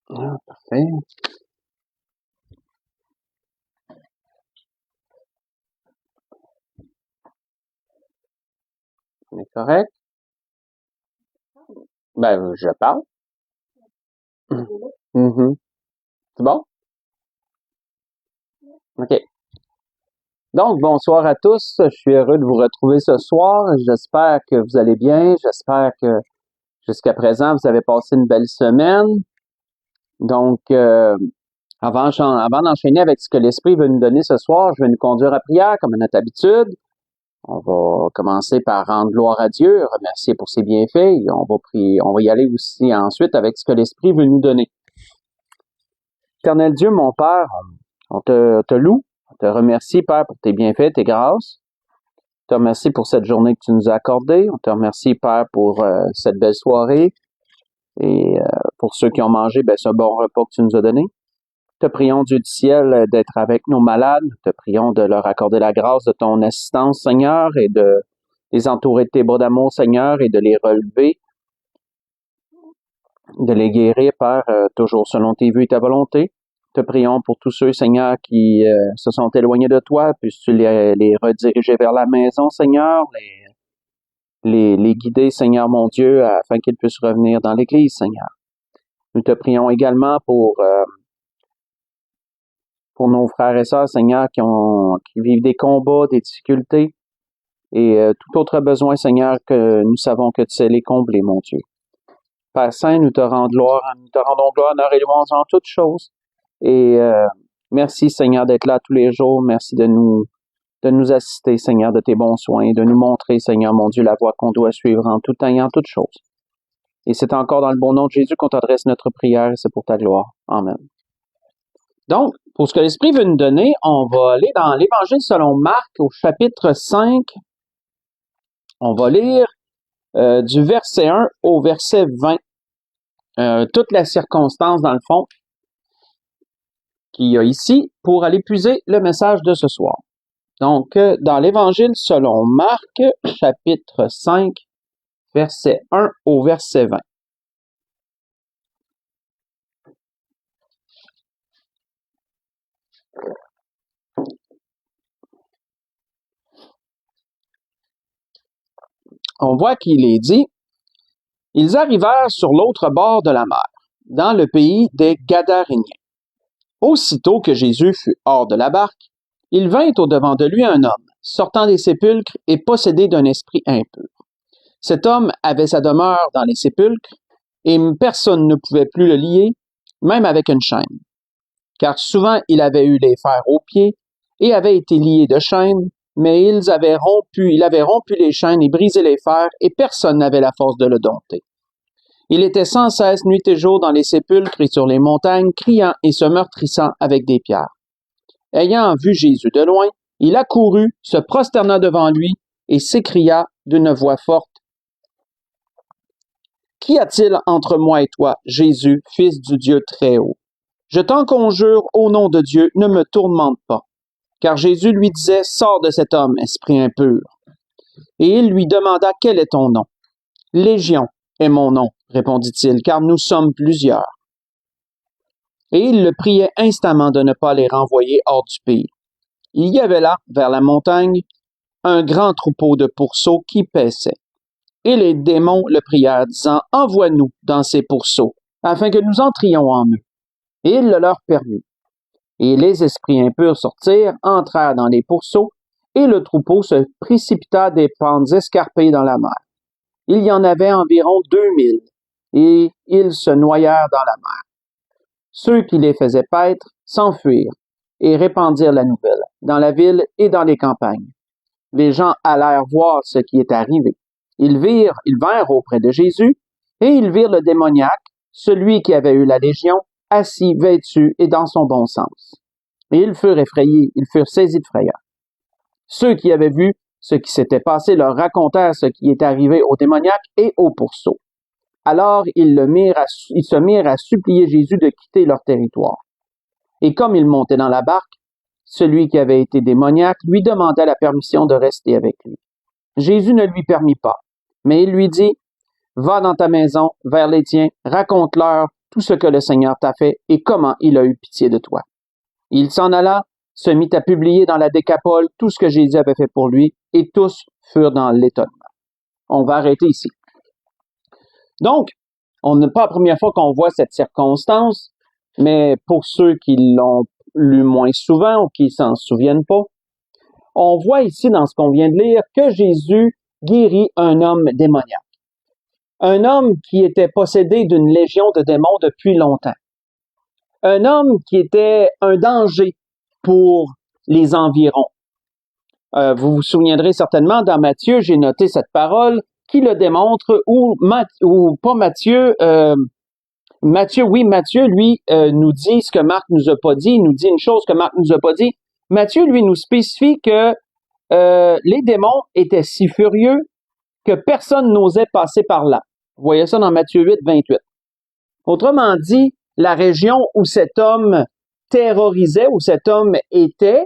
Ah, parfait. On est correct? Ben, je parle. Mhm. C'est bon? OK. Donc, bonsoir à tous. Je suis heureux de vous retrouver ce soir. J'espère que vous allez bien. J'espère que jusqu'à présent, vous avez passé une belle semaine. Donc, avant d'enchaîner avec ce que l'Esprit veut nous donner ce soir, je vais nous conduire à prière comme à notre habitude. On va commencer par rendre gloire à Dieu, remercier pour ses bienfaits, et on va prier. On va y aller aussi ensuite avec ce que l'Esprit veut nous donner. Éternel Dieu, mon Père, on te loue, on te remercie, Père, pour tes bienfaits, tes grâces. On te remercie pour cette journée que tu nous as accordée. On te remercie, Père, pour cette belle soirée. Et pour ceux qui ont mangé, ce bon repas que tu nous as donné. Te prions, Dieu du ciel, d'être avec nos malades. Te prions de leur accorder la grâce de ton assistance, Seigneur, et de les entourer de tes bras d'amour, Seigneur, et de les relever, de les guérir, Père, toujours selon tes vues et ta volonté. Te prions pour tous ceux, Seigneur, qui se sont éloignés de toi. Puisses-tu les rediriger vers la maison, Seigneur, les guider, Seigneur, mon Dieu, afin qu'ils puissent revenir dans l'Église, Seigneur. Nous te prions également pour nos frères et sœurs, Seigneur, qui vivent des combats, des difficultés et tout autre besoin, Seigneur, que nous savons que tu sais les combler, mon Dieu. Père Saint, nous te rendons gloire, honneur et louange en toutes choses. Et merci, Seigneur, d'être là tous les jours. Merci de nous assister, Seigneur, de tes bons soins, de nous montrer, Seigneur, mon Dieu, la voie qu'on doit suivre en tout temps et en toutes choses. Et c'est encore dans le bon nom de Jésus qu'on t'adresse notre prière et c'est pour ta gloire. Amen. Donc, pour ce que l'Esprit veut nous donner, on va aller dans l'Évangile selon Marc au chapitre 5. On va lire du verset 1 au verset 20. Toute la circonstance, dans le fond, qu'il y a ici pour aller puiser le message de ce soir. Donc, dans l'Évangile selon Marc, chapitre 5, verset 1 au verset 20. On voit qu'il est dit, « Ils arrivèrent sur l'autre bord de la mer, dans le pays des Gadaréniens. Aussitôt que Jésus fut hors de la barque, il vint au-devant de lui un homme, sortant des sépulcres et possédé d'un esprit impur. Cet homme avait sa demeure dans les sépulcres, et personne ne pouvait plus le lier, même avec une chaîne. Car souvent il avait eu les fers aux pieds, et avait été lié de chaînes, mais il avait rompu les chaînes et brisé les fers, et personne n'avait la force de le dompter. Il était sans cesse nuit et jour dans les sépulcres et sur les montagnes, criant et se meurtrissant avec des pierres. Ayant vu Jésus de loin, il accourut, se prosterna devant lui et s'écria d'une voix forte, « Qu'y a-t-il entre moi et toi, Jésus, Fils du Dieu Très-Haut? Je t'en conjure, au nom de Dieu, ne me tourmente pas. » Car Jésus lui disait, « Sors de cet homme, esprit impur. » Et il lui demanda, « Quel est ton nom? » ?»« Légion est mon nom, répondit-il, car nous sommes plusieurs. Et il le priait instamment de ne pas les renvoyer hors du pays. Il y avait là, vers la montagne, un grand troupeau de pourceaux qui paissaient. Et les démons le prièrent, disant, « Envoie-nous dans ces pourceaux, afin que nous entrions en eux. » Et il le leur permit. Et les esprits impurs sortirent, entrèrent dans les pourceaux, et le troupeau se précipita des pentes escarpées dans la mer. Il y en avait environ 2000, et ils se noyèrent dans la mer. Ceux qui les faisaient paître s'enfuirent et répandirent la nouvelle dans la ville et dans les campagnes. Les gens allèrent voir ce qui est arrivé. Ils vinrent auprès de Jésus, et ils virent le démoniaque, celui qui avait eu la légion, assis, vêtu et dans son bon sens. Et ils furent effrayés, ils furent saisis de frayeur. Ceux qui avaient vu ce qui s'était passé leur racontèrent ce qui est arrivé au démoniaque et au pourceau. Alors ils se mirent à supplier Jésus de quitter leur territoire. Et comme il montait dans la barque, celui qui avait été démoniaque lui demanda la permission de rester avec lui. Jésus ne lui permit pas, mais il lui dit, « Va dans ta maison, vers les tiens, raconte-leur tout ce que le Seigneur t'a fait et comment il a eu pitié de toi. Il s'en alla, se mit à publier dans la Décapole tout ce que Jésus avait fait pour lui, et tous furent dans l'étonnement. On va arrêter ici. Donc, on n'est pas la première fois qu'on voit cette circonstance, mais pour ceux qui l'ont lu moins souvent ou qui s'en souviennent pas, on voit ici dans ce qu'on vient de lire que Jésus guérit un homme démoniaque. Un homme qui était possédé d'une légion de démons depuis longtemps. Un homme qui était un danger pour les environs. Vous vous souviendrez certainement, dans Matthieu, j'ai noté cette parole qui le démontre, ou pas Matthieu, Matthieu, lui, nous dit ce que Marc nous a pas dit, il nous dit une chose que Marc nous a pas dit. Matthieu, lui, nous spécifie que les démons étaient si furieux que personne n'osait passer par là. Vous voyez ça dans Matthieu 8, 28. Autrement dit, la région où cet homme terrorisait, où cet homme était,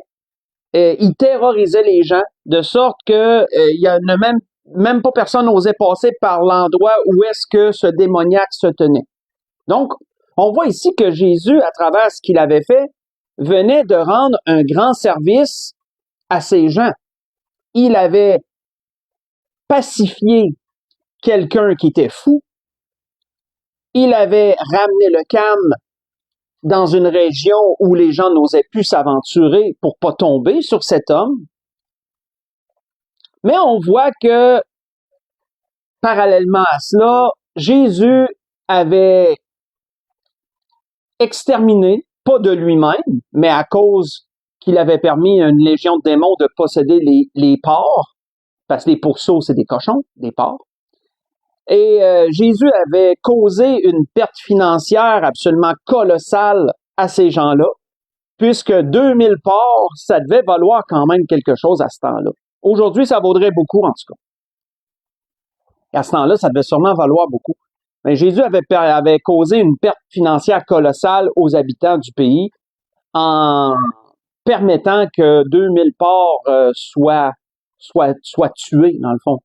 il terrorisait les gens, de sorte que il y a même pas personne n'osait passer par l'endroit où est-ce que ce démoniaque se tenait. Donc, on voit ici que Jésus, à travers ce qu'il avait fait, venait de rendre un grand service à ces gens. Il avait pacifié quelqu'un qui était fou. Il avait ramené le calme dans une région où les gens n'osaient plus s'aventurer pour pas tomber sur cet homme. Mais on voit que, parallèlement à cela, Jésus avait exterminé, pas de lui-même, mais à cause qu'il avait permis à une légion de démons de posséder les porcs, parce que les pourceaux, c'est des cochons, des porcs. Et Jésus avait causé une perte financière absolument colossale à ces gens-là, puisque 2000 porcs, ça devait valoir quand même quelque chose à ce temps-là. Aujourd'hui, ça vaudrait beaucoup, en tout cas. Et à ce temps-là, ça devait sûrement valoir beaucoup. Mais Jésus avait causé une perte financière colossale aux habitants du pays en permettant que 2000 porcs soient tués, dans le fond,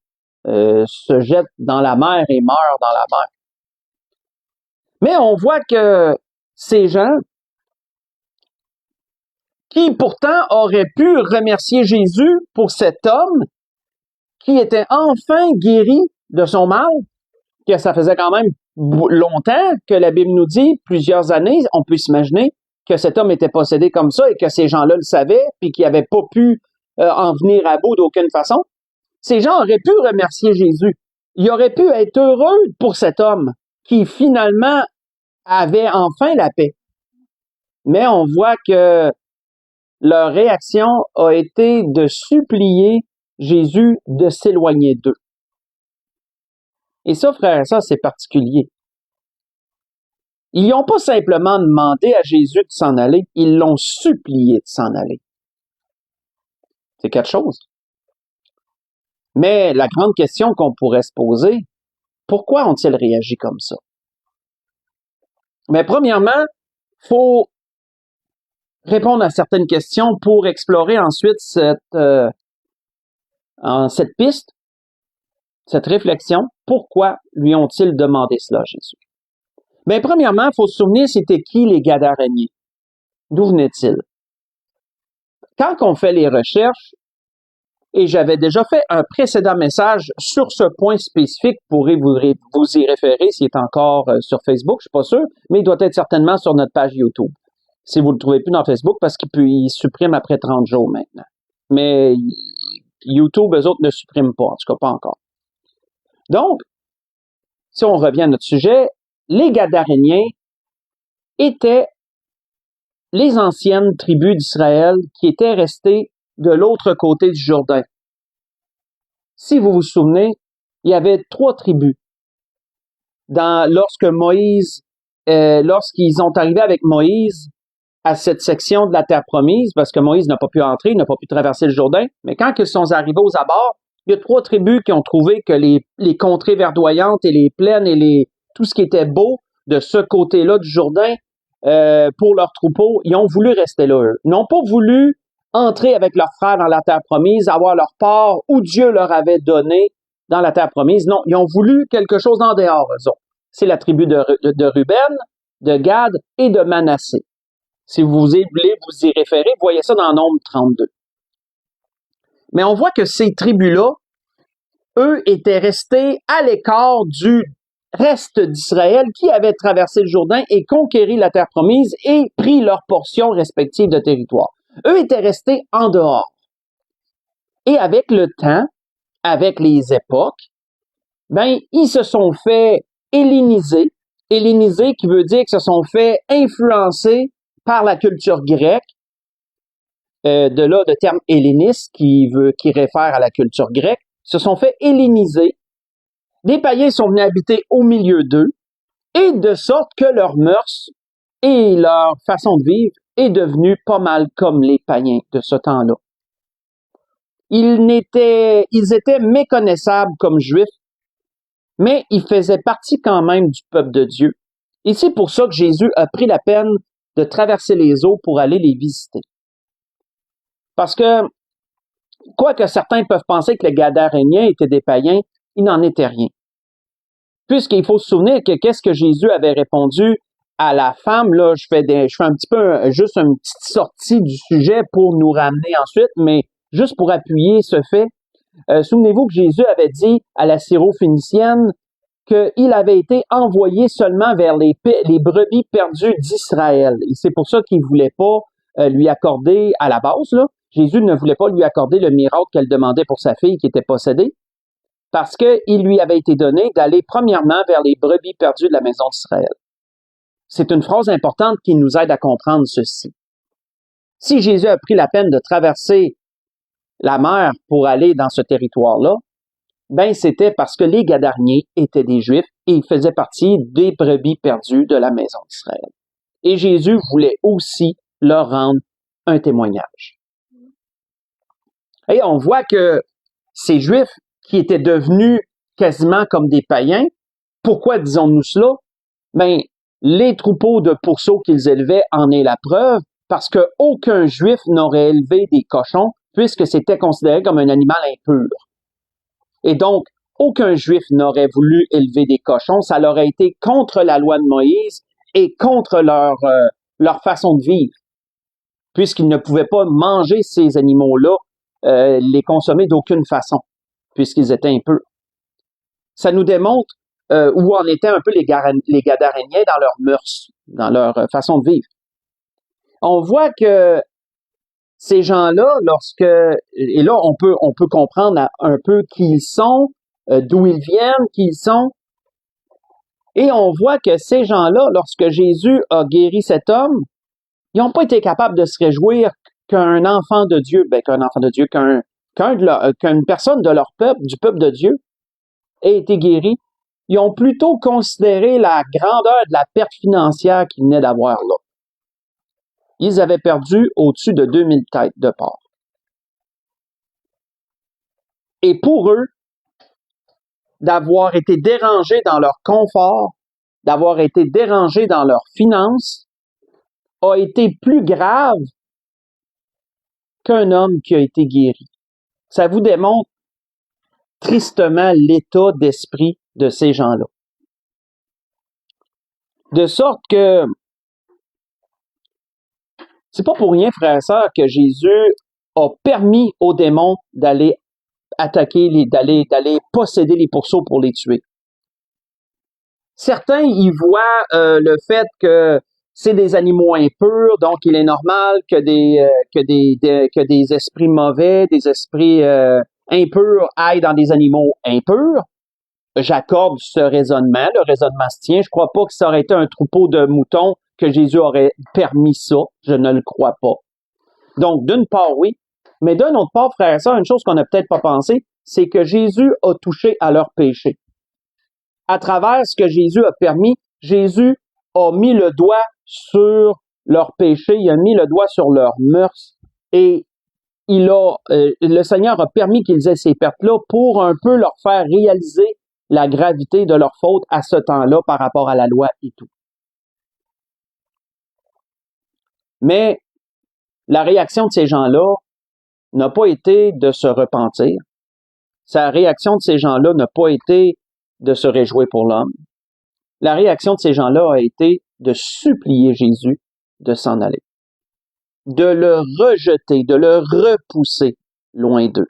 se jettent dans la mer et meurent dans la mer. Mais on voit que ces gens, qui pourtant auraient pu remercier Jésus pour cet homme qui était enfin guéri de son mal, que ça faisait quand même longtemps que la Bible nous dit, plusieurs années, on peut s'imaginer que cet homme était possédé comme ça et que ces gens-là le savaient puis qu'ils n'avaient pas pu en venir à bout d'aucune façon. Ces gens auraient pu remercier Jésus. Ils auraient pu être heureux pour cet homme qui finalement avait enfin la paix. Mais on voit que leur réaction a été de supplier Jésus de s'éloigner d'eux. Et ça, frère et sœurs, c'est particulier. Ils n'ont pas simplement demandé à Jésus de s'en aller, ils l'ont supplié de s'en aller. C'est quelque chose. Mais la grande question qu'on pourrait se poser, pourquoi ont-ils réagi comme ça? Mais premièrement, il faut répondre à certaines questions pour explorer ensuite cette piste, cette réflexion. Pourquoi lui ont-ils demandé cela, Jésus? Mais premièrement, il faut se souvenir c'était qui les Gadaréniens? D'où venaient-ils? Quand on fait les recherches, et j'avais déjà fait un précédent message sur ce point spécifique, vous pourrez vous y référer s'il est encore sur Facebook, je suis pas sûr, mais il doit être certainement sur notre page YouTube. Si vous le trouvez plus dans Facebook, parce qu'il supprime après 30 jours maintenant. Mais YouTube, eux autres ne suppriment pas, en tout cas pas encore. Donc, si on revient à notre sujet, les Gadaréniens étaient les anciennes tribus d'Israël qui étaient restées de l'autre côté du Jourdain. Si vous vous souvenez, il y avait 3 tribus. Lorsqu'ils ont arrivé avec Moïse à cette section de la terre promise, parce que Moïse n'a pas pu entrer, il n'a pas pu traverser le Jourdain, mais quand ils sont arrivés aux abords, il y a 3 tribus qui ont trouvé que les contrées verdoyantes et les plaines et tout ce qui était beau de ce côté-là du Jourdain, pour leurs troupeaux, ils ont voulu rester là, eux. Ils n'ont pas voulu entrer avec leurs frères dans la terre promise, avoir leur part où Dieu leur avait donné dans la terre promise. Non, ils ont voulu quelque chose en dehors, eux autres. C'est la tribu de Ruben, de Gad et de Manassé. Si vous voulez vous y référer, vous voyez ça dans Nombre 32. Mais on voit que ces tribus-là, eux, étaient restés à l'écart du reste d'Israël qui avait traversé le Jourdain et conquéri la terre promise et pris leur portion respective de territoire. Eux étaient restés en dehors. Et avec le temps, avec les époques, ben, ils se sont fait helléniser. Helléniser qui veut dire qu'ils se sont fait influencer par la culture grecque, de là le terme helléniste qui réfère à la culture grecque, se sont fait helléniser. Les païens sont venus habiter au milieu d'eux, et de sorte que leurs mœurs et leur façon de vivre est devenue pas mal comme les païens de ce temps-là. Ils étaient méconnaissables comme juifs, mais ils faisaient partie quand même du peuple de Dieu. Et c'est pour ça que Jésus a pris la peine de traverser les eaux pour aller les visiter. Parce que, quoique certains peuvent penser que les Gadaréniens étaient des païens, il n'en était rien. Puisqu'il faut se souvenir que qu'est-ce que Jésus avait répondu à la femme, là, je fais un petit peu juste une petite sortie du sujet pour nous ramener ensuite, mais juste pour appuyer ce fait. Souvenez-vous que Jésus avait dit à la Syrophénicienne qu'il avait été envoyé seulement vers les brebis perdues d'Israël. Et c'est pour ça qu'il ne voulait pas lui accorder, à la base, là, Jésus ne voulait pas lui accorder le miracle qu'elle demandait pour sa fille qui était possédée, parce qu'il lui avait été donné d'aller premièrement vers les brebis perdues de la maison d'Israël. C'est une phrase importante qui nous aide à comprendre ceci. Si Jésus a pris la peine de traverser la mer pour aller dans ce territoire-là, ben c'était parce que les Gadarniens étaient des Juifs et ils faisaient partie des brebis perdues de la maison d'Israël. Et Jésus voulait aussi leur rendre un témoignage. Et on voit que ces Juifs qui étaient devenus quasiment comme des païens, pourquoi disons-nous cela? Ben, les troupeaux de pourceaux qu'ils élevaient en est la preuve, parce qu'aucun Juif n'aurait élevé des cochons, puisque c'était considéré comme un animal impur. Et donc, aucun Juif n'aurait voulu élever des cochons, ça leur a été contre la loi de Moïse et contre leur façon de vivre, puisqu'ils ne pouvaient pas manger ces animaux-là, les consommer d'aucune façon, puisqu'ils étaient impurs. Ça nous démontre où en étaient un peu les Gadaréniens dans leurs mœurs, dans leur façon de vivre. On voit que ces gens-là, et là on peut comprendre un peu qui ils sont, d'où ils viennent, qui ils sont, et on voit que ces gens-là, lorsque Jésus a guéri cet homme, ils n'ont pas été capables de se réjouir qu'un enfant de Dieu, qu'une personne de leur peuple, du peuple de Dieu, ait été guéri. Ils ont plutôt considéré la grandeur de la perte financière qu'ils venaient d'avoir là. Ils avaient perdu au-dessus de 2000 têtes de porc. Et pour eux, d'avoir été dérangés dans leur confort, d'avoir été dérangés dans leurs finances, a été plus grave qu'un homme qui a été guéri. Ça vous démontre tristement l'état d'esprit de ces gens-là. De sorte que c'est pas pour rien, frères et sœurs, que Jésus a permis aux démons d'aller attaquer, d'aller posséder les pourceaux pour les tuer. Certains y voient le fait que c'est des animaux impurs, donc il est normal que des esprits mauvais, des esprits impurs aillent dans des animaux impurs. J'accorde ce raisonnement, le raisonnement se tient. Je crois pas que ça aurait été un troupeau de moutons que Jésus aurait permis ça. Je ne le crois pas. Donc, d'une part, oui. Mais d'un autre part, frères et sœurs, une chose qu'on n'a peut-être pas pensé, c'est que Jésus a touché à leur péché. À travers ce que Jésus a permis, Jésus a mis le doigt sur leur péché, il a mis le doigt sur leurs mœurs et le Seigneur a permis qu'ils aient ces pertes-là pour un peu leur faire réaliser la gravité de leur faute à ce temps-là par rapport à la loi et tout. Mais la réaction de ces gens-là n'a pas été de se repentir. Sa réaction de ces gens-là n'a pas été de se réjouir pour l'homme. La réaction de ces gens-là a été de supplier Jésus de s'en aller, de le rejeter, de le repousser loin d'eux.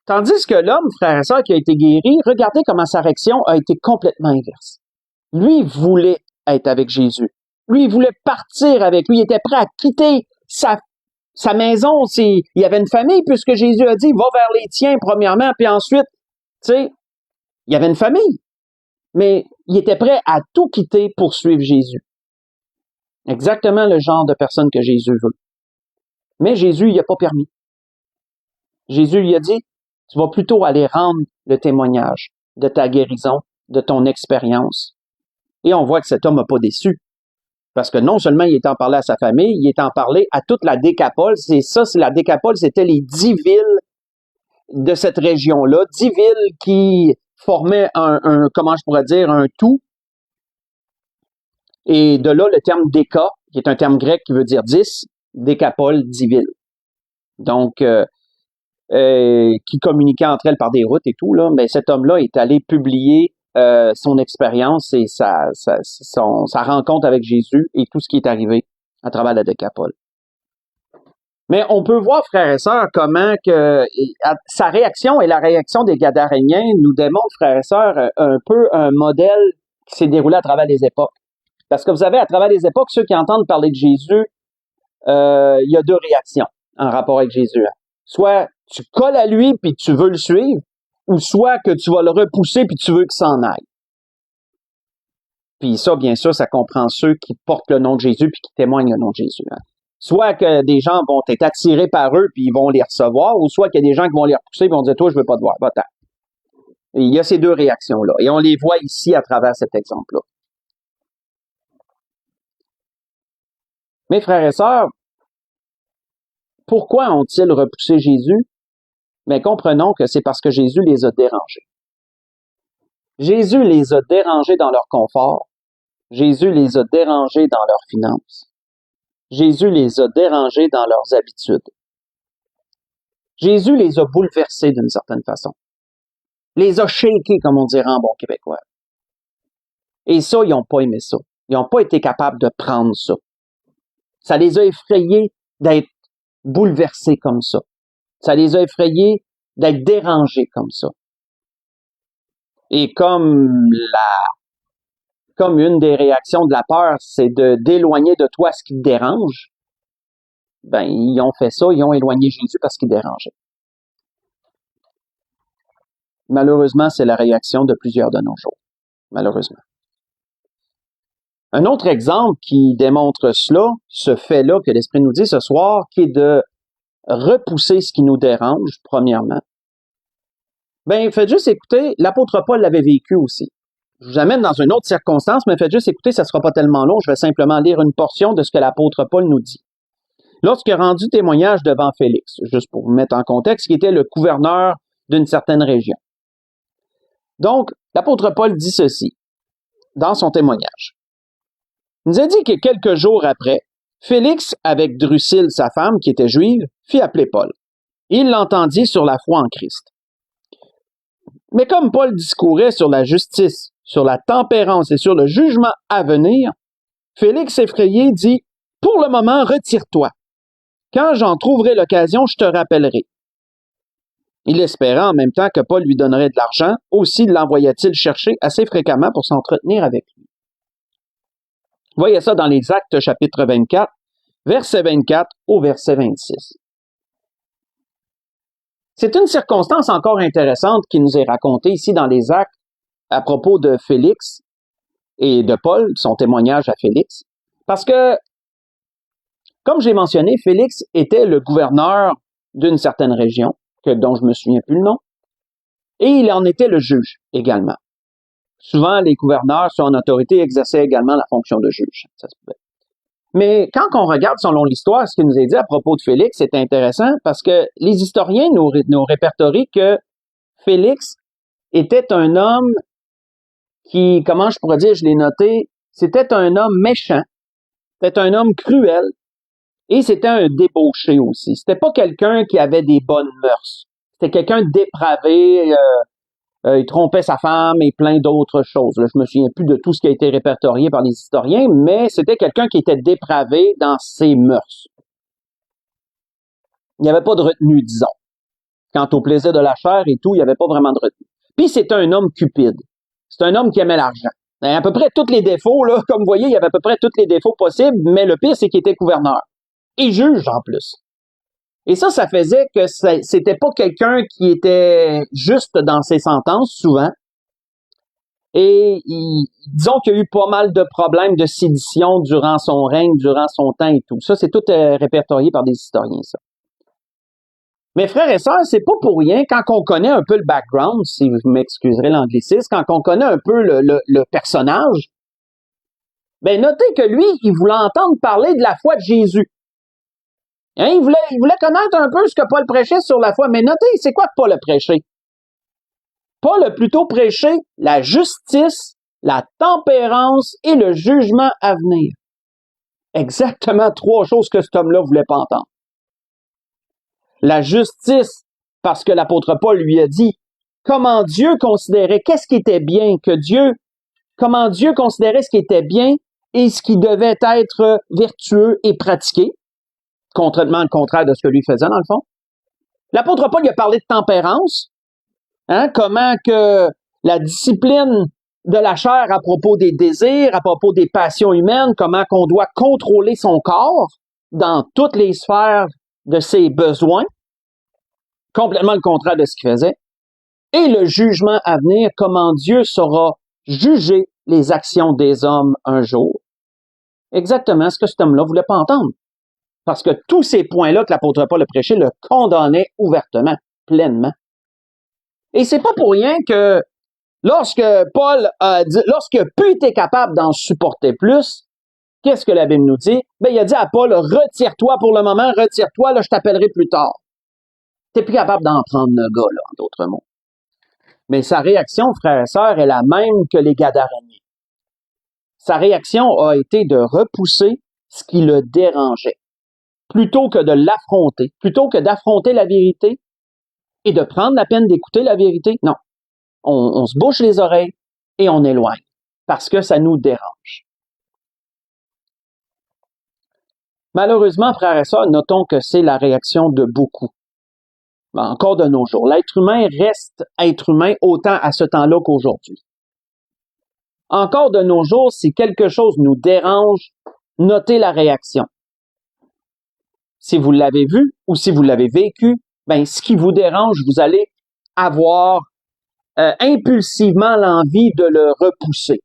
Tandis que l'homme, frère et sœur, qui a été guéri, regardez comment sa réaction a été complètement inverse. Lui voulait être avec Jésus. Lui, il voulait partir avec lui. Il était prêt à quitter sa maison. Il y avait une famille, puisque Jésus a dit, va vers les tiens, premièrement, puis ensuite, tu sais, il y avait une famille. Mais il était prêt à tout quitter pour suivre Jésus. Exactement le genre de personne que Jésus veut. Mais Jésus, il n'a pas permis. Jésus lui a dit, tu vas plutôt aller rendre le témoignage de ta guérison, de ton expérience. Et on voit que cet homme n'a pas déçu. Parce que non seulement il est en parlé à sa famille, il est en parlé à toute la Décapole. C'est la Décapole, c'était les 10 villes de cette région-là. 10 villes qui formaient comment je pourrais dire, un tout. Et de là, le terme Déca, qui est un terme grec qui veut dire 10, Décapole, 10 villes. Donc, qui communiquaient entre elles par des routes et tout, là, mais cet homme-là est allé publier son expérience et sa rencontre avec Jésus et tout ce qui est arrivé à travers la Décapole. Mais on peut voir, frères et sœurs, comment que sa réaction et la réaction des Gadaréniens nous démontrent, frères et sœurs, un peu un modèle qui s'est déroulé à travers les époques. Parce que vous savez, à travers les époques, ceux qui entendent parler de Jésus, il y a deux réactions en rapport avec Jésus. Soit tu colles à lui puis tu veux le suivre, ou soit que tu vas le repousser puis tu veux qu'il s'en aille. Puis ça, bien sûr, ça comprend ceux qui portent le nom de Jésus puis qui témoignent le nom de Jésus. Soit que des gens vont être attirés par eux puis ils vont les recevoir, ou soit qu'il y a des gens qui vont les repousser et vont dire, toi, je veux pas te voir, va-t'en. Et il y a ces deux réactions-là. Et on les voit ici à travers cet exemple-là. Mes frères et sœurs, pourquoi ont-ils repoussé Jésus? Mais comprenons que c'est parce que Jésus les a dérangés. Jésus les a dérangés dans leur confort. Jésus les a dérangés dans leurs finances. Jésus les a dérangés dans leurs habitudes. Jésus les a bouleversés d'une certaine façon. Les a shakés, comme on dirait en bon québécois. Et ça, ils n'ont pas aimé ça. Ils n'ont pas été capables de prendre ça. Ça les a effrayés d'être bouleversés comme ça. Ça les a effrayés d'être dérangés comme ça. Et comme une des réactions de la peur, c'est d'éloigner de toi ce qui te dérange, ben, ils ont fait ça, ils ont éloigné Jésus parce qu'il dérangeait. Malheureusement, c'est la réaction de plusieurs de nos jours. Malheureusement. Un autre exemple qui démontre cela, ce fait-là que l'Esprit nous dit ce soir, qui est de repousser ce qui nous dérange, premièrement. Ben, faites juste écouter, l'apôtre Paul l'avait vécu aussi. Je vous amène dans une autre circonstance, mais faites juste écouter, ça ne sera pas tellement long, je vais simplement lire une portion de ce que l'apôtre Paul nous dit. Lorsqu'il a rendu témoignage devant Félix, juste pour vous mettre en contexte, qui était le gouverneur d'une certaine région. Donc, l'apôtre Paul dit ceci, dans son témoignage. Il nous a dit que quelques jours après, Félix, avec Drusille, sa femme, qui était juive, fit appeler Paul. Il l'entendit sur la foi en Christ. Mais comme Paul discourait sur la justice, sur la tempérance et sur le jugement à venir, Félix, effrayé, dit « Pour le moment, retire-toi. Quand j'en trouverai l'occasion, je te rappellerai. » Il espérait en même temps que Paul lui donnerait de l'argent, aussi l'envoya-t-il chercher assez fréquemment pour s'entretenir avec lui. Voyez ça dans les Actes chapitre 24, verset 24 au verset 26. C'est une circonstance encore intéressante qui nous est racontée ici dans les Actes à propos de Félix et de Paul, son témoignage à Félix, parce que, comme j'ai mentionné, Félix était le gouverneur d'une certaine région, dont je me souviens plus le nom, et il en était le juge également. Souvent, les gouverneurs, sont en autorité, exerçaient également la fonction de juge. Ça se pouvait. Mais quand on regarde selon l'histoire, ce qui nous est dit à propos de Félix, c'est intéressant parce que les historiens nous répertorient que Félix était un homme qui, comment je pourrais dire, je l'ai noté, c'était un homme méchant, c'était un homme cruel et c'était un débauché aussi. C'était pas quelqu'un qui avait des bonnes mœurs. C'était quelqu'un de dépravé, il trompait sa femme et plein d'autres choses. Là, je me souviens plus de tout ce qui a été répertorié par les historiens, mais c'était quelqu'un qui était dépravé dans ses mœurs. Il n'y avait pas de retenue, disons. Quant au plaisir de la chair et tout, il n'y avait pas vraiment de retenue. Puis c'était un homme cupide. C'est un homme qui aimait l'argent. À peu près tous les défauts, là, comme vous voyez, il y avait à peu près tous les défauts possibles, mais le pire, c'est qu'il était gouverneur. Et juge, en plus. Et ça faisait que c'était pas quelqu'un qui était juste dans ses sentences, souvent. Et disons qu'il y a eu pas mal de problèmes de sédition durant son règne, durant son temps et tout. Ça, c'est tout répertorié par des historiens, ça. Mes frères et sœurs, c'est pas pour rien, quand on connaît un peu le background, si vous m'excuserez l'anglicisme, quand on connaît un peu le personnage, ben notez que lui, il voulait entendre parler de la foi de Jésus. Hein, il voulait connaître un peu ce que Paul prêchait sur la foi. Mais notez, c'est quoi que Paul a prêché? Paul a plutôt prêché la justice, la tempérance et le jugement à venir. Exactement 3 choses que cet homme-là voulait pas entendre. La justice, parce que l'apôtre Paul lui a dit comment Dieu considérait, qu'est-ce qui était bien, comment Dieu considérait ce qui était bien et ce qui devait être vertueux et pratiqué, contrairement le contraire de ce que lui faisait dans le fond. L'apôtre Paul lui a parlé de tempérance, comment que la discipline de la chair à propos des désirs, à propos des passions humaines, comment qu'on doit contrôler son corps dans toutes les sphères de ses besoins, complètement le contraire de ce qu'il faisait, et le jugement à venir, comment Dieu saura juger les actions des hommes un jour. Exactement ce que cet homme-là voulait pas entendre. Parce que tous ces points-là que l'apôtre Paul a prêché le condamnaient ouvertement, pleinement. Et c'est pas pour rien que lorsque plus était capable d'en supporter plus, qu'est-ce que la Bible nous dit? Ben, il a dit à Paul, retire-toi pour le moment, retire-toi, là, je t'appellerai plus tard. T'es plus capable d'en prendre le gars, là, en d'autres mots. Mais sa réaction, frères et sœurs, est la même que les Gadaréniens. Sa réaction a été de repousser ce qui le dérangeait. Plutôt que de l'affronter, plutôt que d'affronter la vérité et de prendre la peine d'écouter la vérité, non. On se bouche les oreilles et on éloigne parce que ça nous dérange. Malheureusement, frères et sœurs, notons que c'est la réaction de beaucoup. Encore de nos jours. L'être humain reste être humain autant à ce temps-là qu'aujourd'hui. Encore de nos jours, si quelque chose nous dérange, notez la réaction. Si vous l'avez vu ou si vous l'avez vécu, ben ce qui vous dérange, vous allez avoir impulsivement l'envie de le repousser.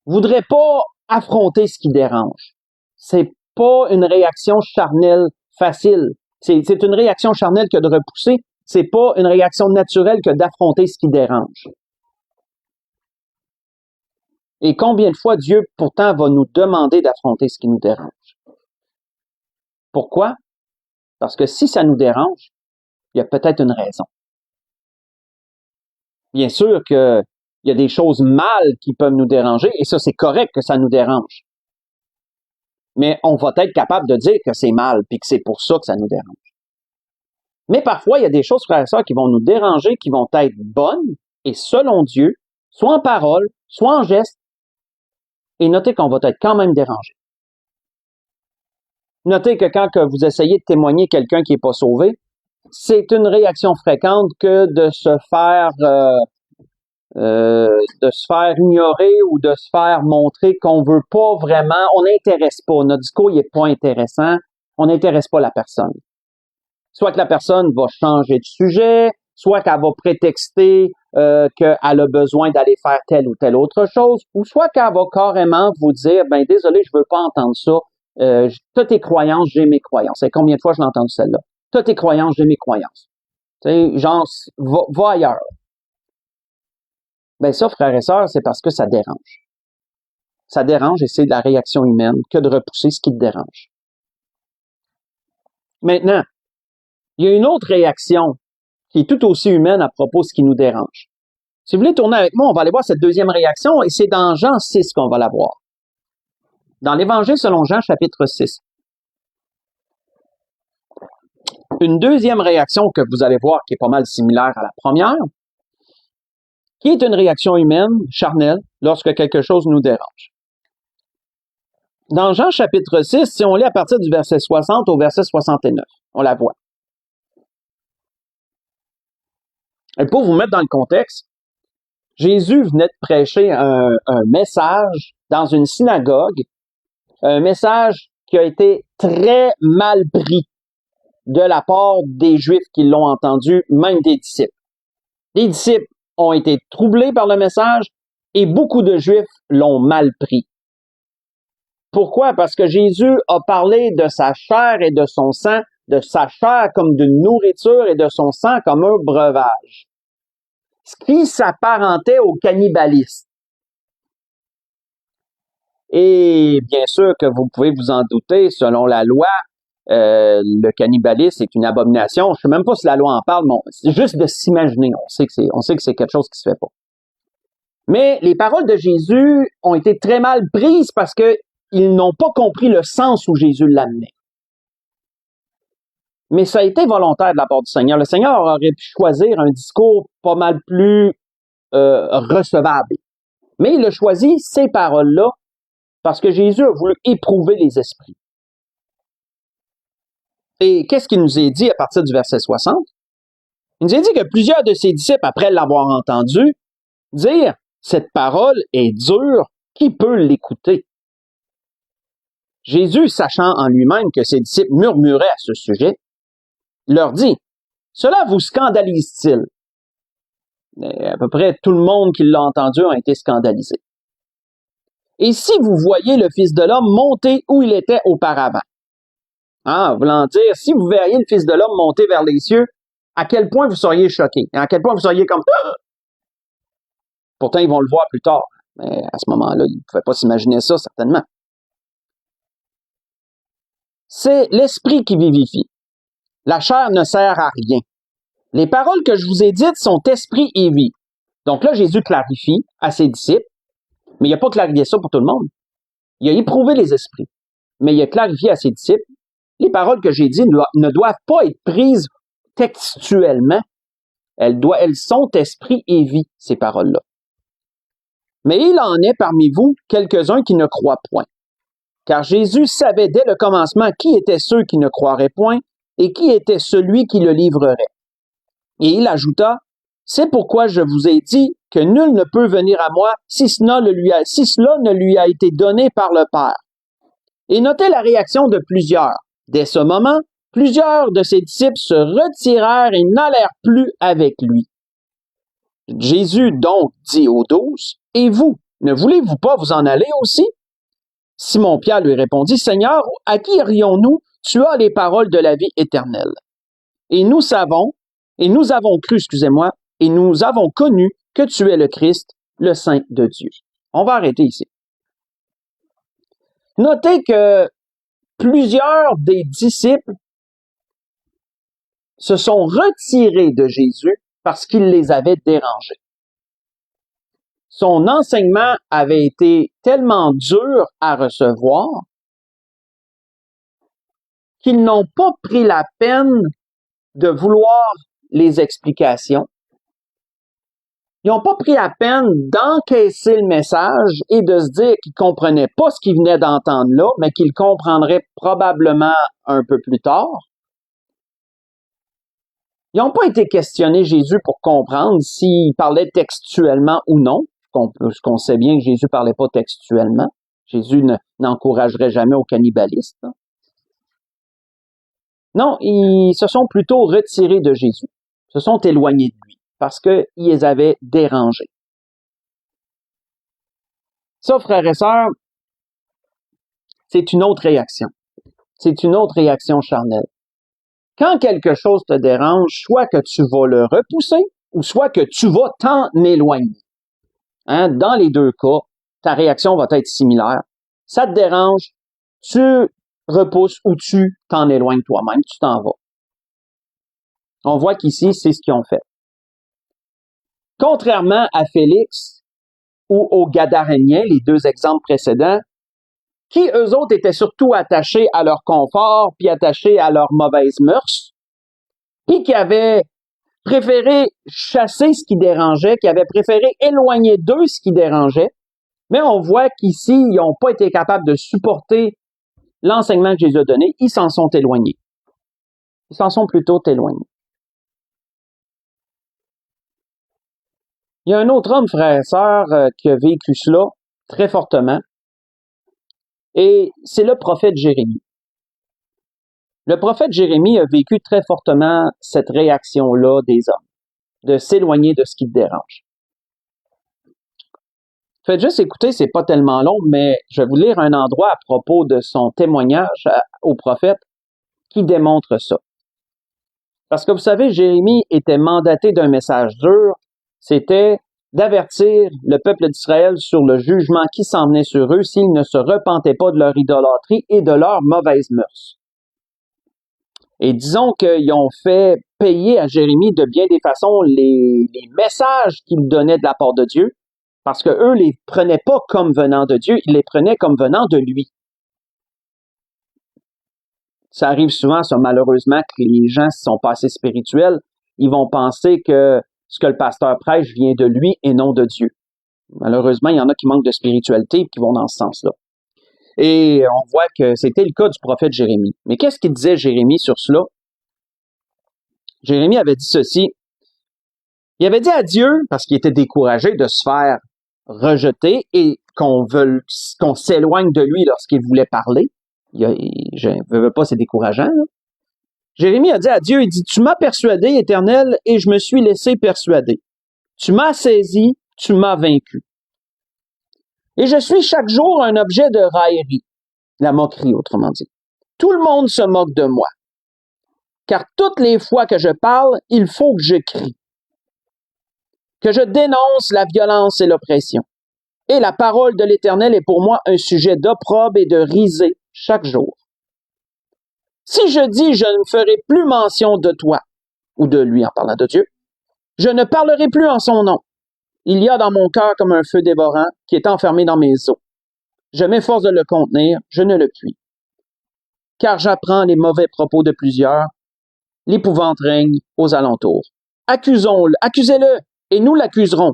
Vous ne voudrez pas affronter ce qui dérange. C'est pas une réaction charnelle facile. C'est une réaction charnelle que de repousser. C'est pas une réaction naturelle que d'affronter ce qui dérange. Et combien de fois Dieu, pourtant, va nous demander d'affronter ce qui nous dérange? Pourquoi? Parce que si ça nous dérange, il y a peut-être une raison. Bien sûr qu'il y a des choses mal qui peuvent nous déranger, et ça, c'est correct que ça nous dérange. Mais on va être capable de dire que c'est mal, puis que c'est pour ça que ça nous dérange. Mais parfois, il y a des choses, frères et sœurs, qui vont nous déranger, qui vont être bonnes, et selon Dieu, soit en parole, soit en geste, et notez qu'on va être quand même dérangé. Notez que quand que vous essayez de témoigner quelqu'un qui n'est pas sauvé, c'est une réaction fréquente que de se faire ignorer ou de se faire montrer qu'on veut pas vraiment, on n'intéresse pas, notre discours il est pas intéressant, on n'intéresse pas la personne. Soit que la personne va changer de sujet, soit qu'elle va prétexter qu'elle a besoin d'aller faire telle ou telle autre chose, ou soit qu'elle va carrément vous dire, ben désolé, je veux pas entendre ça, t'as tes croyances, j'ai mes croyances. Et combien de fois je l'ai entendu celle-là? T'as tes croyances, j'ai mes croyances. Tu sais, genre, va ailleurs. Ben ça, frères et sœurs, c'est parce que ça dérange. Ça dérange et c'est de la réaction humaine que de repousser ce qui te dérange. Maintenant, il y a une autre réaction qui est tout aussi humaine à propos de ce qui nous dérange. Si vous voulez tourner avec moi, on va aller voir cette deuxième réaction et c'est dans Jean 6 qu'on va la voir. Dans l'Évangile selon Jean, chapitre 6. Une deuxième réaction que vous allez voir qui est pas mal similaire à la première, qui est une réaction humaine, charnelle, lorsque quelque chose nous dérange. Dans Jean chapitre 6, si on lit à partir du verset 60 au verset 69, on la voit. Et pour vous mettre dans le contexte, Jésus venait de prêcher un message dans une synagogue, un message qui a été très mal pris de la part des Juifs qui l'ont entendu, même des disciples. Les disciples ont été troublés par le message et beaucoup de Juifs l'ont mal pris. Pourquoi? Parce que Jésus a parlé de sa chair et de son sang, de sa chair comme d'une nourriture et de son sang comme un breuvage. Ce qui s'apparentait au cannibalisme. Et bien sûr que vous pouvez vous en douter, selon la loi, le cannibalisme est une abomination. Je sais même pas si la loi en parle, mais c'est juste de s'imaginer. On sait que c'est quelque chose qui se fait pas. Mais les paroles de Jésus ont été très mal prises parce que ils n'ont pas compris le sens où Jésus l'amenait. Mais ça a été volontaire de la part du Seigneur. Le Seigneur aurait pu choisir un discours pas mal plus recevable. Mais il a choisi ces paroles-là parce que Jésus a voulu éprouver les esprits. Et qu'est-ce qu'il nous est dit à partir du verset 60? Il nous est dit que plusieurs de ses disciples, après l'avoir entendu, dire « Cette parole est dure, qui peut l'écouter? » Jésus, sachant en lui-même que ses disciples murmuraient à ce sujet, leur dit « Cela vous scandalise-t-il? » À peu près tout le monde qui l'a entendu a été scandalisé. « Et si vous voyez le Fils de l'homme monter où il était auparavant? » Voulant dire, si vous verriez le Fils de l'homme monter vers les cieux, à quel point vous seriez choqués, à quel point vous seriez comme Pourtant, ils vont le voir plus tard. Mais à ce moment-là, ils ne pouvaient pas s'imaginer ça, certainement. C'est l'esprit qui vivifie. La chair ne sert à rien. Les paroles que je vous ai dites sont esprit et vie. Donc là, Jésus clarifie à ses disciples, mais il n'a pas clarifié ça pour tout le monde. Il a éprouvé les esprits, mais il a clarifié à ses disciples, les paroles que j'ai dites ne doivent pas être prises textuellement. Elles sont esprit et vie, ces paroles-là. Mais il en est parmi vous quelques-uns qui ne croient point. Car Jésus savait dès le commencement qui étaient ceux qui ne croiraient point et qui était celui qui le livrerait. Et il ajouta, « C'est pourquoi je vous ai dit que nul ne peut venir à moi si cela ne lui a été donné par le Père. » Et notez la réaction de plusieurs. Dès ce moment, plusieurs de ses disciples se retirèrent et n'allèrent plus avec lui. Jésus donc dit aux 12, « Et vous, ne voulez-vous pas vous en aller aussi? » Simon-Pierre lui répondit, « Seigneur, à qui irions-nous? Tu as les paroles de la vie éternelle. Et nous avons cru, et nous avons connu que tu es le Christ, le Saint de Dieu. » On va arrêter ici. Notez que plusieurs des disciples se sont retirés de Jésus parce qu'il les avait dérangés. Son enseignement avait été tellement dur à recevoir qu'ils n'ont pas pris la peine de vouloir les explications. Ils n'ont pas pris la peine d'encaisser le message et de se dire qu'ils comprenaient pas ce qu'ils venaient d'entendre là, mais qu'ils comprendraient probablement un peu plus tard. Ils n'ont pas été questionnés Jésus pour comprendre s'il parlait textuellement ou non. Ce qu'on sait bien que Jésus parlait pas textuellement. Jésus n'encouragerait jamais au cannibalisme. Non, ils se sont plutôt retirés de Jésus, se sont éloignés de lui, parce qu'ils les avaient dérangés. Ça, frères et sœurs, c'est une autre réaction. C'est une autre réaction charnelle. Quand quelque chose te dérange, soit que tu vas le repousser, ou soit que tu vas t'en éloigner. Dans les deux cas, ta réaction va être similaire. Ça te dérange, tu repousses ou tu t'en éloignes toi-même, tu t'en vas. On voit qu'ici, c'est ce qu'ils ont fait. Contrairement à Félix ou aux Gadaréniens, les deux exemples précédents, qui eux autres étaient surtout attachés à leur confort, puis attachés à leurs mauvaises mœurs, puis qui avaient préféré chasser ce qui dérangeait, qui avait préféré éloigner d'eux ce qui dérangeait. Mais on voit qu'ici, ils n'ont pas été capables de supporter l'enseignement que Jésus a donné. Ils s'en sont éloignés. Ils s'en sont plutôt éloignés. Il y a un autre homme, frère et sœur, qui a vécu cela très fortement. Et c'est le prophète Jérémie. Le prophète Jérémie a vécu très fortement cette réaction-là des hommes, de s'éloigner de ce qui te dérange. Faites juste écouter, c'est pas tellement long, mais je vais vous lire un endroit à propos de son témoignage au prophète qui démontre ça. Parce que vous savez, Jérémie était mandaté d'un message dur, c'était d'avertir le peuple d'Israël sur le jugement qui s'en venait sur eux s'ils ne se repentaient pas de leur idolâtrie et de leurs mauvaises mœurs. Et disons qu'ils ont fait payer à Jérémie de bien des façons les messages qu'il donnait de la part de Dieu, parce que eux les prenaient pas comme venant de Dieu, ils les prenaient comme venant de lui. Ça arrive souvent, ça, malheureusement, que les gens, s'ils sont pas assez spirituels, ils vont penser que ce que le pasteur prêche vient de lui et non de Dieu. Malheureusement, il y en a qui manquent de spiritualité et qui vont dans ce sens-là. Et on voit que c'était le cas du prophète Jérémie. Mais qu'est-ce qu'il disait Jérémie sur cela? Jérémie avait dit ceci. Il avait dit à Dieu, parce qu'il était découragé de se faire rejeter et qu'on s'éloigne de lui lorsqu'il voulait parler. Je ne veux pas, c'est décourageant, là. Jérémie a dit à Dieu, il dit, tu m'as persuadé, Éternel, et je me suis laissé persuader. Tu m'as saisi, tu m'as vaincu. Et je suis chaque jour un objet de raillerie, la moquerie, autrement dit. Tout le monde se moque de moi. Car toutes les fois que je parle, il faut que je crie, que je dénonce la violence et l'oppression. Et la parole de l'Éternel est pour moi un sujet d'opprobre et de risée chaque jour. Si je dis je ne ferai plus mention de toi, ou de lui en parlant de Dieu, je ne parlerai plus en son nom. Il y a dans mon cœur comme un feu dévorant qui est enfermé dans mes os. Je m'efforce de le contenir, je ne le puis. Car j'apprends les mauvais propos de plusieurs, l'épouvante règne aux alentours. Accusez-le, et nous l'accuserons.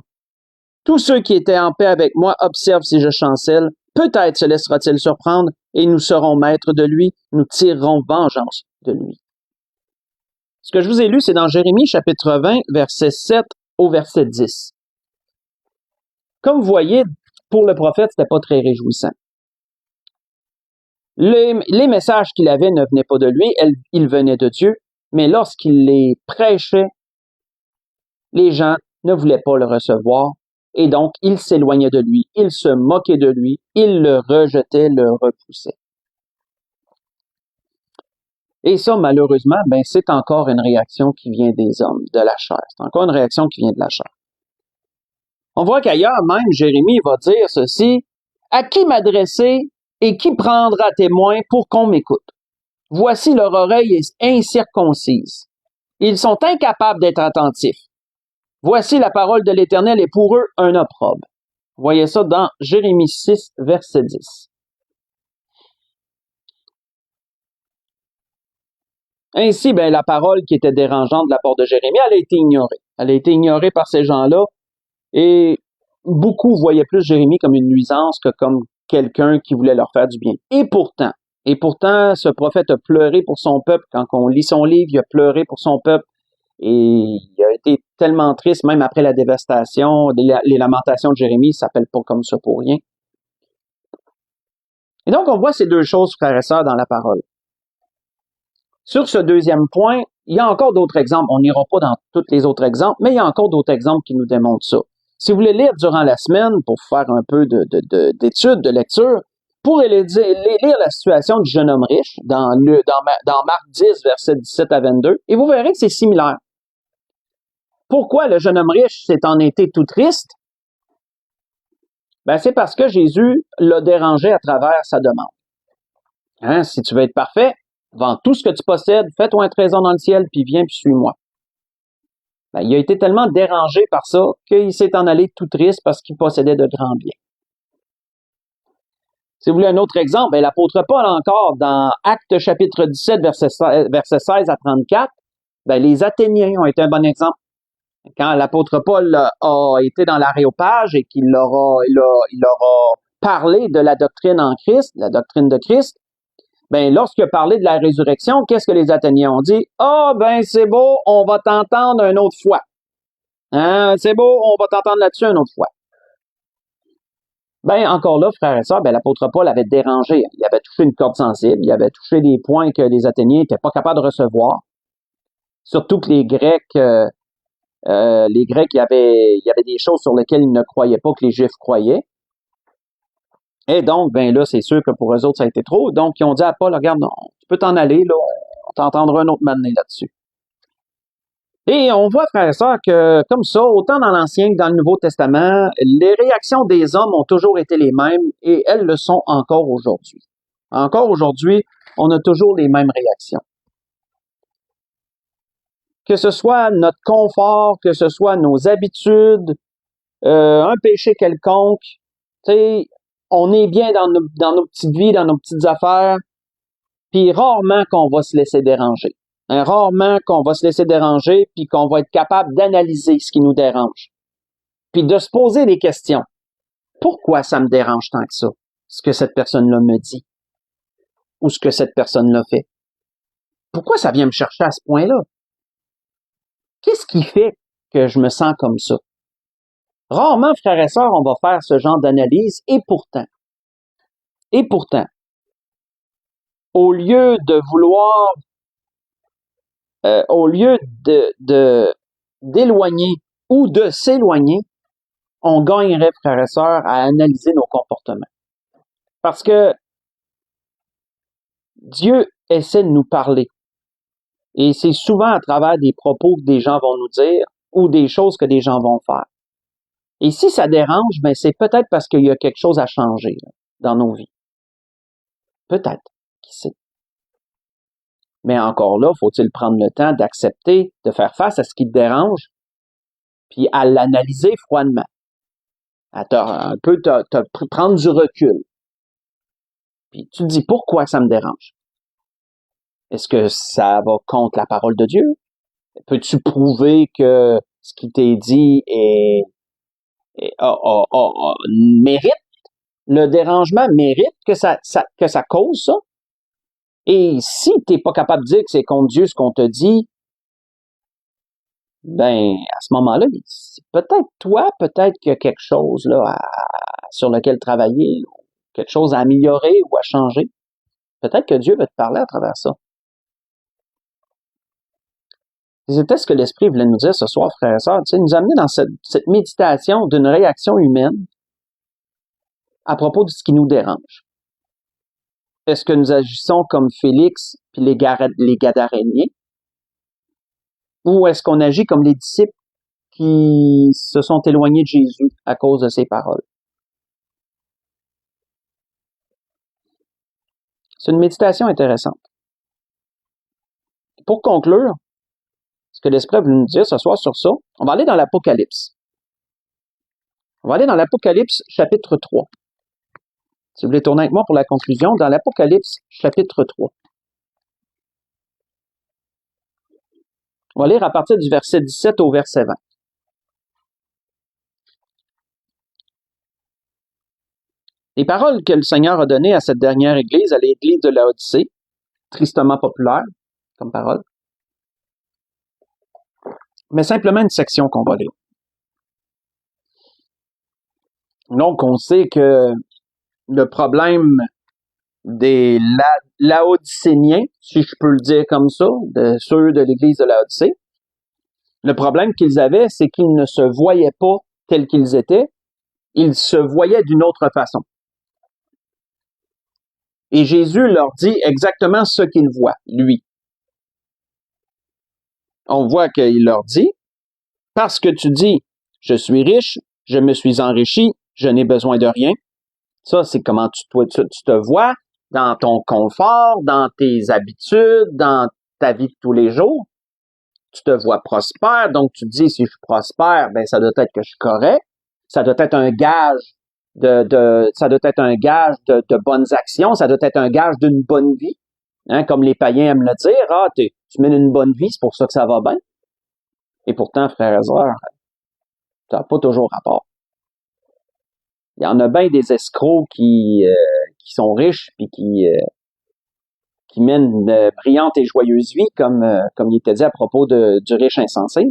Tous ceux qui étaient en paix avec moi observent si je chancelle. Peut-être se laissera-t-il surprendre, et nous serons maîtres de lui, nous tirerons vengeance de lui. Ce que je vous ai lu, c'est dans Jérémie chapitre 20, verset 7 au verset 10. Comme vous voyez, pour le prophète, c'était pas très réjouissant. Les messages qu'il avait ne venaient pas de lui, ils venaient de Dieu, mais lorsqu'il les prêchait, les gens ne voulaient pas le recevoir, et donc ils s'éloignaient de lui, ils se moquaient de lui, ils le rejetaient, le repoussaient. Et ça, malheureusement, c'est encore une réaction qui vient des hommes, de la chair. C'est encore une réaction qui vient de la chair. On voit qu'ailleurs, même, Jérémie va dire ceci, « À qui m'adresser et qui prendra témoin pour qu'on m'écoute? Voici leur oreille est incirconcise. Ils sont incapables d'être attentifs. Voici la parole de l'Éternel est pour eux un opprobre. » Vous voyez ça dans Jérémie 6, verset 10. Ainsi, la parole qui était dérangeante de la part de Jérémie, elle a été ignorée. Elle a été ignorée par ces gens-là. Et beaucoup voyaient plus Jérémie comme une nuisance que comme quelqu'un qui voulait leur faire du bien. Et pourtant, ce prophète a pleuré pour son peuple. Quand on lit son livre, il a pleuré pour son peuple. Et il a été tellement triste, même après la dévastation, les lamentations de Jérémie, ça s'appelle pas comme ça pour rien. Et donc, on voit ces deux choses, frères et sœurs, dans la parole. Sur ce deuxième point, il y a encore d'autres exemples. On n'ira pas dans tous les autres exemples, mais il y a encore d'autres exemples qui nous démontrent ça. Si vous voulez lire durant la semaine pour faire un peu d'études, de lecture, pour lire la situation du jeune homme riche dans Marc 10, versets 17 à 22, et vous verrez que c'est similaire. Pourquoi le jeune homme riche s'est en été tout triste? C'est parce que Jésus l'a dérangé à travers sa demande. Si tu veux être parfait, vends tout ce que tu possèdes, fais-toi un trésor dans le ciel, puis viens, puis suis-moi. Il a été tellement dérangé par ça qu'il s'est en allé tout triste parce qu'il possédait de grands biens. Si vous voulez un autre exemple, l'apôtre Paul encore, dans Actes chapitre 17, verset 16 à 34, les Athéniens ont été un bon exemple. Quand l'apôtre Paul a été dans l'Aréopage et qu'il leur a parlé de la doctrine en Christ, la doctrine de Christ, ben lorsqu'il a parlé de la résurrection, qu'est-ce que les Athéniens ont dit? Ah, ben c'est beau, on va t'entendre une autre fois. Hein, c'est beau, on va t'entendre là-dessus une autre fois. Ben encore là, frères et sœurs, ben l'apôtre Paul avait dérangé. Il avait touché une corde sensible, il avait touché des points que les Athéniens n'étaient pas capables de recevoir. Surtout que les Grecs, il y avait des choses sur lesquelles ils ne croyaient pas que les Juifs croyaient. Et donc, ben là, c'est sûr que pour eux autres, ça a été trop. Donc, ils ont dit à Paul, regarde, non, tu peux t'en aller, là, on t'entendra un autre moment là-dessus. Et on voit, frères et sœurs, que comme ça, autant dans l'Ancien que dans le Nouveau Testament, les réactions des hommes ont toujours été les mêmes et elles le sont encore aujourd'hui. Encore aujourd'hui, on a toujours les mêmes réactions. Que ce soit notre confort, que ce soit nos habitudes, un péché quelconque, tu sais, on est bien dans nos petites vies, dans nos petites affaires, puis rarement qu'on va se laisser déranger. Hein, rarement qu'on va se laisser déranger, puis qu'on va être capable d'analyser ce qui nous dérange. Puis de se poser des questions. Pourquoi ça me dérange tant que ça, ce que cette personne-là me dit, ou ce que cette personne-là fait? Pourquoi ça vient me chercher à ce point-là? Qu'est-ce qui fait que je me sens comme ça? Rarement, frères et sœurs, on va faire ce genre d'analyse, et pourtant, au lieu de vouloir, au lieu d'éloigner ou de s'éloigner, on gagnerait, frères et sœurs, à analyser nos comportements. Parce que Dieu essaie de nous parler. Et c'est souvent à travers des propos que des gens vont nous dire ou des choses que des gens vont faire. Et si ça dérange, ben c'est peut-être parce qu'il y a quelque chose à changer là, dans nos vies. Peut-être, qui sait. Mais encore là, faut-il prendre le temps d'accepter, de faire face à ce qui te dérange, puis à l'analyser froidement. À prendre du recul. Puis tu te dis, pourquoi ça me dérange? Est-ce que ça va contre la parole de Dieu? Peux-tu prouver que ce qui t'est dit mérite? Le dérangement mérite que ça cause ça? Et si t'es pas capable de dire que c'est contre Dieu ce qu'on te dit, ben, à ce moment-là, c'est peut-être toi, peut-être qu'il y a quelque chose là sur lequel travailler, quelque chose à améliorer ou à changer. Peut-être que Dieu va te parler à travers ça. C'était ce que l'Esprit voulait nous dire ce soir, frères et sœurs, tu sais, nous amener dans cette méditation d'une réaction humaine à propos de ce qui nous dérange. Est-ce que nous agissons comme Félix puis les Gadaréniens? Ou est-ce qu'on agit comme les disciples qui se sont éloignés de Jésus à cause de ses paroles? C'est une méditation intéressante. Pour conclure, ce que l'Esprit veut nous dire ce soir sur ça, on va aller dans l'Apocalypse. On va aller dans l'Apocalypse chapitre 3. Si vous voulez tourner avec moi pour la conclusion, dans l'Apocalypse chapitre 3. On va lire à partir du verset 17 au verset 20. Les paroles que le Seigneur a données à cette dernière église, à l'église de Laodicée, tristement populaire comme parole, mais simplement une section qu'on va lire. Donc, on sait que le problème des Laodicéniens, si je peux le dire comme ça, de ceux de l'église de Laodicée, le problème qu'ils avaient, c'est qu'ils ne se voyaient pas tels qu'ils étaient, ils se voyaient d'une autre façon. Et Jésus leur dit exactement ce qu'il voit, lui. On voit qu'il leur dit, parce que tu dis, je suis riche, je me suis enrichi, je n'ai besoin de rien. Ça, c'est comment tu te vois dans ton confort, dans tes habitudes, dans ta vie de tous les jours. Tu te vois prospère, donc tu te dis, si je suis prospère, ben ça doit être que je suis correct. Ça doit être un gage de bonnes actions, ça doit être un gage d'une bonne vie. Hein, comme les païens aiment le dire, tu mènes une bonne vie, c'est pour ça que ça va bien. Et pourtant, frères et sœurs, ça n'a pas toujours rapport. Il y en a bien des escrocs qui sont riches puis qui mènent une brillante et joyeuse vie, comme il était dit à propos du riche insensé.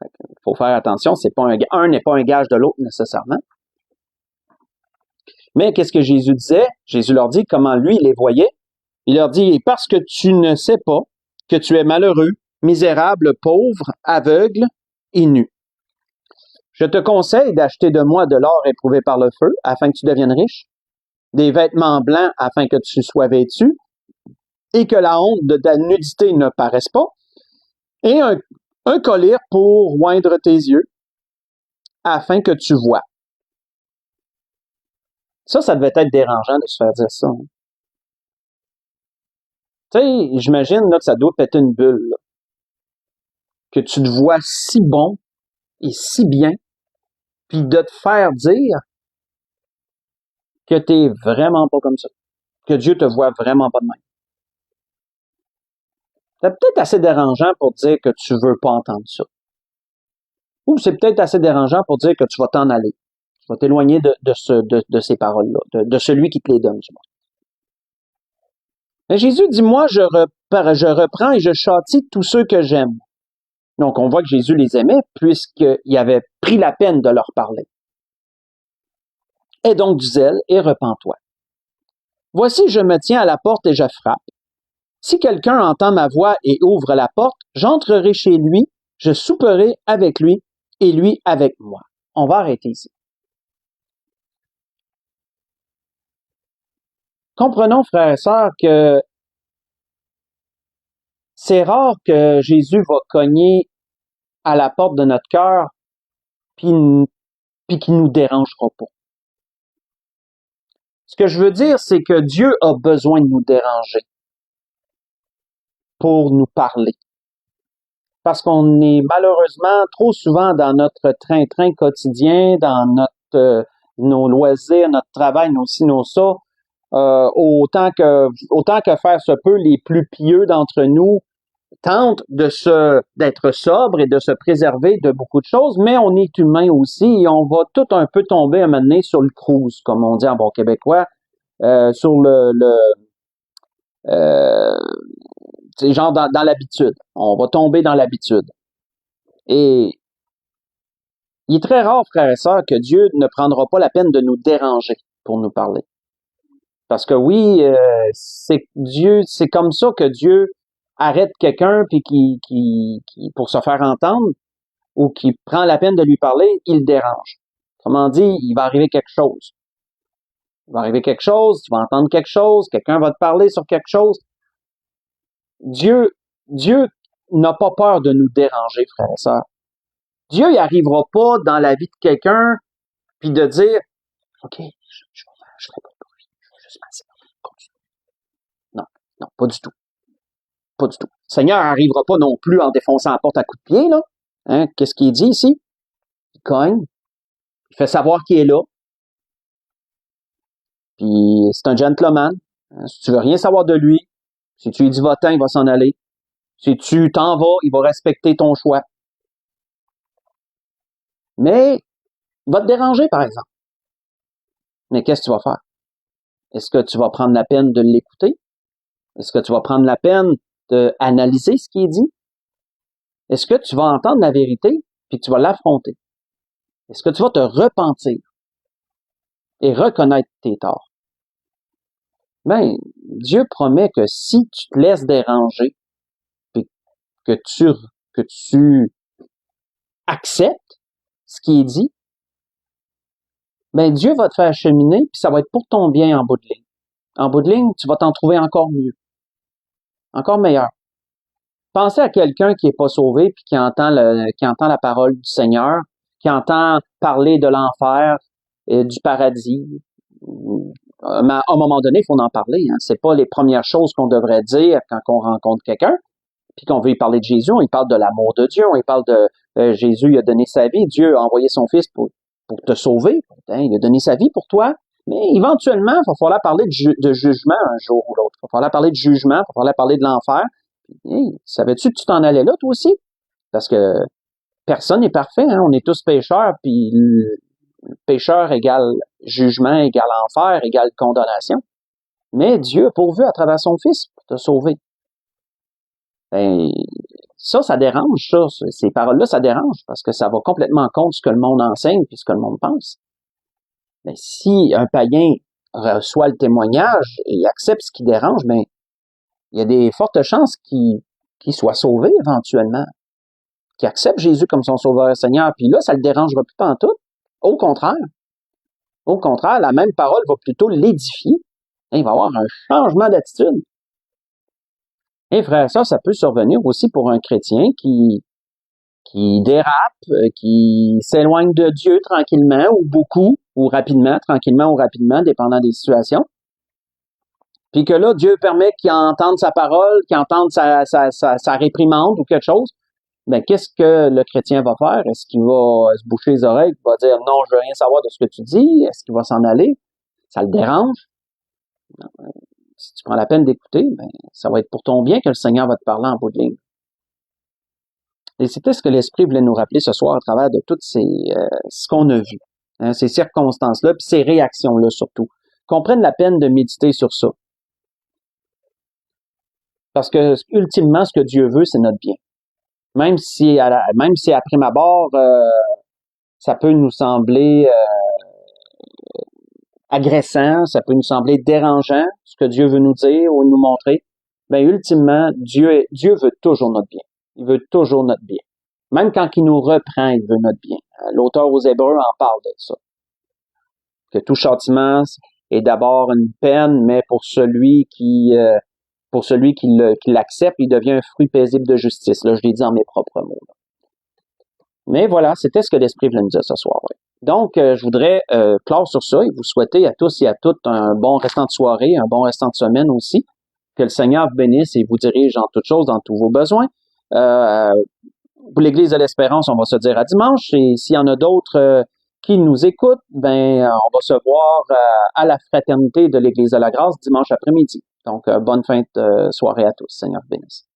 Il faut faire attention, c'est pas un n'est pas un gage de l'autre nécessairement. Mais qu'est-ce que Jésus disait? Jésus leur dit comment lui, il les voyait. Il leur dit, parce que tu ne sais pas que tu es malheureux, misérable, pauvre, aveugle et nu. Je te conseille d'acheter de moi de l'or éprouvé par le feu, afin que tu deviennes riche, des vêtements blancs afin que tu sois vêtu, et que la honte de ta nudité ne paraisse pas, et un collier pour oindre tes yeux, afin que tu vois. Ça devait être dérangeant de se faire dire ça. Tu sais, j'imagine là, que ça doit péter une bulle, là. Que tu te vois si bon et si bien, puis de te faire dire que t'es vraiment pas comme ça, que Dieu te voit vraiment pas de même. C'est peut-être assez dérangeant pour dire que tu veux pas entendre ça. Ou c'est peut-être assez dérangeant pour dire que tu vas t'en aller. Tu vas t'éloigner de ces paroles-là, de celui qui te les donne, du moins. Mais Jésus dit, moi, je reprends et je châtie tous ceux que j'aime. Donc, on voit que Jésus les aimait puisqu'il avait pris la peine de leur parler. Aie donc du zèle et repens-toi. Voici, je me tiens à la porte et je frappe. Si quelqu'un entend ma voix et ouvre la porte, j'entrerai chez lui, je souperai avec lui et lui avec moi. On va arrêter ici. Comprenons, frères et sœurs, que c'est rare que Jésus va cogner à la porte de notre cœur puis qu'il nous dérangera pas. Ce que je veux dire, c'est que Dieu a besoin de nous déranger pour nous parler. Parce qu'on est malheureusement trop souvent dans notre train-train quotidien, dans nos loisirs, notre travail, nos ci, nos ça. Autant que faire se peut, les plus pieux d'entre nous tentent d'être sobres et de se préserver de beaucoup de choses, mais on est humain aussi et on va tout un peu tomber à un moment donné sur le cruise, comme on dit en bon québécois, sur c'est genre dans l'habitude. On va tomber dans l'habitude. Et il est très rare, frères et sœurs, que Dieu ne prendra pas la peine de nous déranger pour nous parler. Parce que oui, c'est comme ça que Dieu arrête quelqu'un puis qui pour se faire entendre ou qui prend la peine de lui parler, il le dérange. Autrement dit, il va arriver quelque chose. Il va arriver quelque chose, tu vas entendre quelque chose, quelqu'un va te parler sur quelque chose. Dieu n'a pas peur de nous déranger, frères et sœurs. Dieu n'y arrivera pas dans la vie de quelqu'un puis de dire OK, je ferai pas de bruit, je vais juste passer. Non, pas du tout. Pas du tout. Le Seigneur n'arrivera pas non plus en défonçant la porte à coups de pied, là. Hein? Qu'est-ce qu'il dit ici? Il cogne. Il fait savoir qu'il est là. Puis c'est un gentleman. Hein? Si tu veux rien savoir de lui, si tu lui dis va-t'en, il va s'en aller. Si tu t'en vas, il va respecter ton choix. Mais il va te déranger, par exemple. Mais qu'est-ce que tu vas faire? Est-ce que tu vas prendre la peine de l'écouter? Est-ce que tu vas prendre la peine d'analyser ce qui est dit? Est-ce que tu vas entendre la vérité puis que tu vas l'affronter? Est-ce que tu vas te repentir et reconnaître tes torts? Ben, Dieu promet que si tu te laisses déranger puis que tu acceptes ce qui est dit, ben Dieu va te faire cheminer puis ça va être pour ton bien en bout de ligne. En bout de ligne, tu vas t'en trouver encore mieux, encore meilleur. Pensez à quelqu'un qui est pas sauvé puis qui entend la parole du Seigneur, qui entend parler de l'enfer, du paradis. Mais à un moment donné, il faut en parler. Hein. C'est pas les premières choses qu'on devrait dire quand on rencontre quelqu'un, puis qu'on veut y parler de Jésus. On y parle de l'amour de Dieu, on y parle de Jésus, il a donné sa vie, Dieu a envoyé son Fils pour te sauver. Hein, il a donné sa vie pour toi. Mais éventuellement, il va falloir parler de jugement un jour ou l'autre. Il va falloir parler de jugement, il va falloir parler de l'enfer. Hey, savais-tu que tu t'en allais là, toi aussi? Parce que personne n'est parfait, hein? On est tous pécheurs, puis pécheur égale jugement, égale enfer, égale condamnation. Mais Dieu a pourvu à travers son Fils pour te sauver. Ben, ça dérange, ça. Ces paroles-là, ça dérange, parce que ça va complètement contre ce que le monde enseigne puis ce que le monde pense. Mais si un païen reçoit le témoignage et accepte ce qui dérange, ben, il y a des fortes chances qu'il soit sauvé éventuellement, qu'il accepte Jésus comme son sauveur et Seigneur, puis là, ça le dérangera plus pantoute. Au contraire, la même parole va plutôt l'édifier. Il va avoir un changement d'attitude. Et frère, ça peut survenir aussi pour un chrétien qui dérape, qui s'éloigne de Dieu tranquillement ou beaucoup, ou rapidement, tranquillement ou rapidement, dépendant des situations. Puis que là, Dieu permet qu'il entende sa parole, qu'il entende sa réprimande ou quelque chose. Ben, qu'est-ce que le chrétien va faire? Est-ce qu'il va se boucher les oreilles? Il va dire, non, je veux rien savoir de ce que tu dis. Est-ce qu'il va s'en aller? Ça le dérange? Si tu prends la peine d'écouter, ben, ça va être pour ton bien que le Seigneur va te parler en bout de ligne. Et c'était ce que l'Esprit voulait nous rappeler ce soir à travers de toutes ce qu'on a vu, hein, ces circonstances-là, puis ces réactions-là surtout. Qu'on prenne la peine de méditer sur ça. Parce que, ultimement, ce que Dieu veut, c'est notre bien. Même si à prime abord, ça peut nous sembler agressant, ça peut nous sembler dérangeant, ce que Dieu veut nous dire ou nous montrer, ben ultimement, Dieu veut toujours notre bien. Il veut toujours notre bien. Même quand il nous reprend, il veut notre bien. L'auteur aux Hébreux en parle de ça. Que tout châtiment est d'abord une peine, mais pour celui qui l'accepte, il devient un fruit paisible de justice. Là, je l'ai dit en mes propres mots. Là. Mais voilà, c'était ce que l'Esprit voulait nous dire ce soir. Ouais. Donc, je voudrais clore sur ça et vous souhaiter à tous et à toutes un bon restant de soirée, un bon restant de semaine aussi. Que le Seigneur vous bénisse et vous dirige en toutes choses, dans tous vos besoins. Pour l'Église de l'Espérance, on va se dire à dimanche. Et s'il y en a d'autres qui nous écoutent, ben on va se voir à la fraternité de l'Église de la Grâce dimanche après-midi. Donc, bonne fin de soirée à tous. Seigneur vous bénisse.